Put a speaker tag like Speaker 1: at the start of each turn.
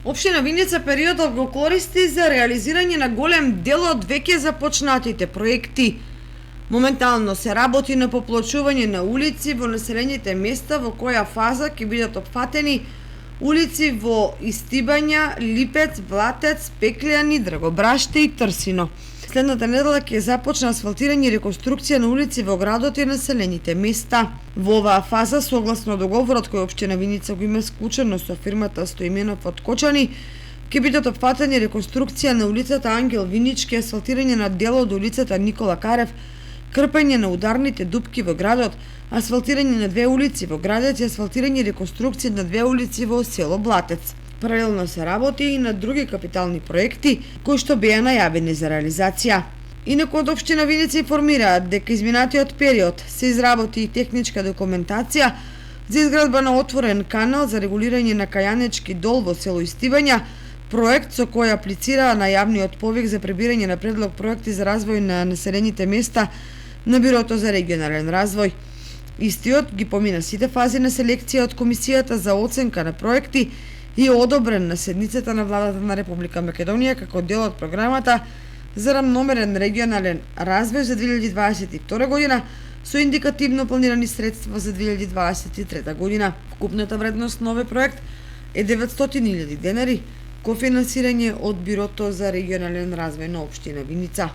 Speaker 1: Општина Виница периодот го користи за реализирање на голем дел од веќе започнатите проекти. Моментално се работи на поплочување на улици во населените места во која фаза ќе бидат опфатени улици во Истибања, Липец, Блатец, Пеклјани, Драгобраште и Трсино. Следната недела ќе започне асфалтирање и реконструкција на улици во градот и населените места. Во оваа фаза, согласно договорот кој општина Виница го има склучено со фирмата Стоименов од Кочани, ќе бидат опфатени реконструкција на улицата Ангел Винички, асфалтирање на дел од улицата Никола Карев, крпење на ударните дупки во градот, асфалтирање на две улици во градот и асфалтирање и реконструкција на две улици во село Блатец. Паралелно се работи и на други капитални проекти кои што беа најавени за реализација. Инаку од општина Виница информираат дека изминатиот период се изработи и техничка документација за изградба на отворен канал за регулирање на Кајанечки дол во село Истибања, проект со кој аплицира на јавниот повик за пребирање на предлог проекти за развој на населените места на Бирото за регионален развој. Истиот ги помина сите фази на селекција од Комисијата за оценка на проекти и е одобрен на седницата на владата на Република Македонија како дел од програмата за рамномерен регионален развој за 2022 година со индикативно планирани средства за 2023 година. Вкупната вредност на овој проект е 900.000 денари, кофинансирање од Бирото за регионален развој на општина Виница.